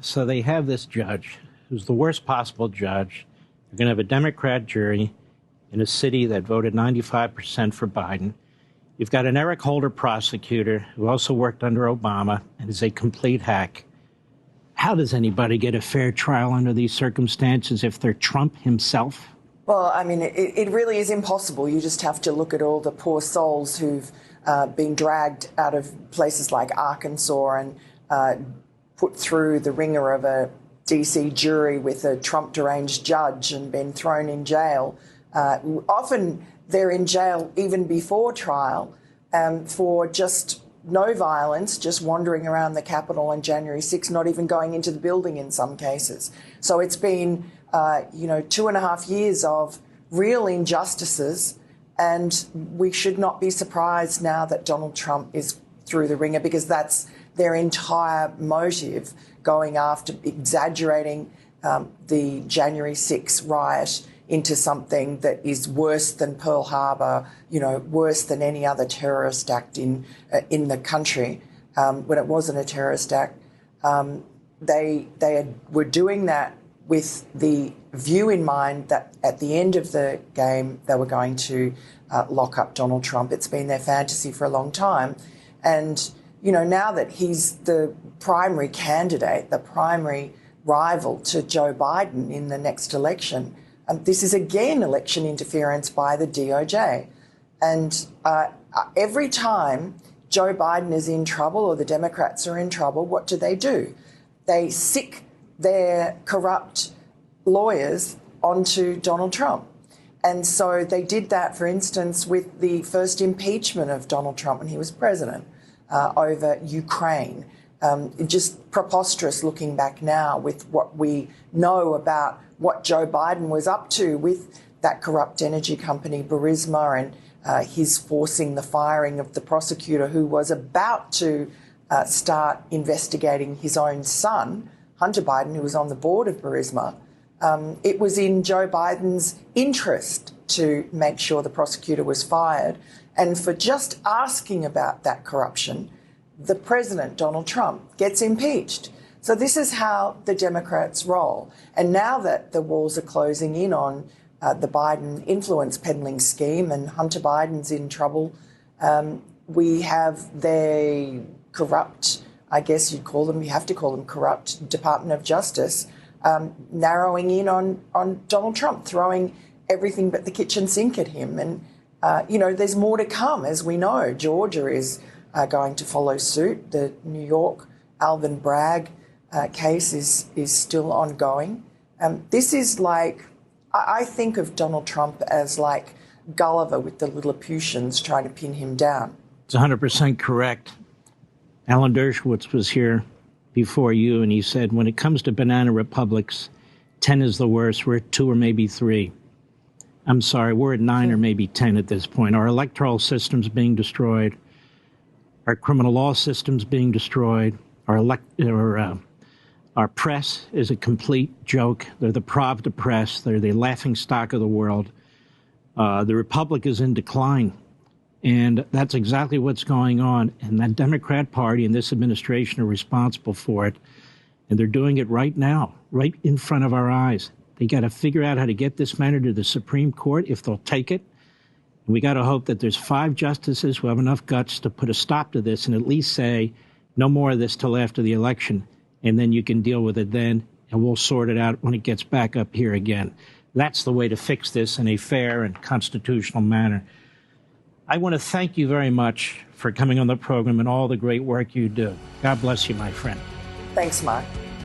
So they have this judge who's the worst possible judge. They're going to have a Democrat jury in a city that voted 95% for Biden. You've got an Eric Holder prosecutor who also worked under Obama and is a complete hack. How does anybody get a fair trial under these circumstances if they're Trump himself? Well, I mean, it really is impossible. You just have to look at all the poor souls who've been dragged out of places like Arkansas and put through the ringer of a DC jury with a Trump-deranged judge and been thrown in jail. Often they're in jail even before trial for just no violence, just wandering around the Capitol on January 6th, not even going into the building in some cases. So it's been, 2.5 years of real injustices, and we should not be surprised now that Donald Trump is through the ringer, because that's their entire motive, going after exaggerating the January 6th riot into something that is worse than Pearl Harbor, worse than any other terrorist act in the country, when it wasn't a terrorist act. They were doing that with the view in mind that at the end of the game they were going to lock up Donald Trump. It's been their fantasy for a long time. And, now that he's the primary candidate, the primary rival to Joe Biden in the next election, this is again election interference by the DOJ. And every time Joe Biden is in trouble or the Democrats are in trouble, what do? They sick their corrupt lawyers onto Donald Trump. And so they did that, for instance, with the first impeachment of Donald Trump when he was president over Ukraine. Just preposterous looking back now with what we know about what Joe Biden was up to with that corrupt energy company, Burisma, and his forcing the firing of the prosecutor who was about to start investigating his own son, Hunter Biden, who was on the board of Burisma. It was in Joe Biden's interest to make sure the prosecutor was fired. And for just asking about that corruption, the president, Donald Trump, gets impeached. So this is how the Democrats roll. And now that the walls are closing in on the Biden influence peddling scheme and Hunter Biden's in trouble, we have the corrupt, I guess you'd call them, you have to call them corrupt, Department of Justice, narrowing in on Donald Trump, throwing everything but the kitchen sink at him. And, there's more to come, as we know. Georgia is going to follow suit. The New York Alvin Bragg case is still ongoing. This is like, I think of Donald Trump as like Gulliver with the Lilliputians trying to pin him down. It's 100% correct. Alan Dershowitz was here before you, and he said, when it comes to banana republics, 10 is the worst. We're at 2 or maybe 3. I'm sorry, we're at 9 or maybe 10 at this point. Our electoral system's being destroyed. Our criminal law system's being destroyed. Our press is a complete joke. They're the prov de press. They're the laughing stock of the world. The republic is in decline. And that's exactly what's going on. And that Democrat Party and this administration are responsible for it. And they're doing it right now, right in front of our eyes. They got to figure out how to get this matter to the Supreme Court, if they'll take it. And we got to hope that there's 5 justices who have enough guts to put a stop to this and at least say, no more of this till after the election. And then you can deal with it then, and we'll sort it out when it gets back up here again. That's the way to fix this in a fair and constitutional manner. I want to thank you very much for coming on the program and all the great work you do. God bless you, my friend. Thanks, Mark.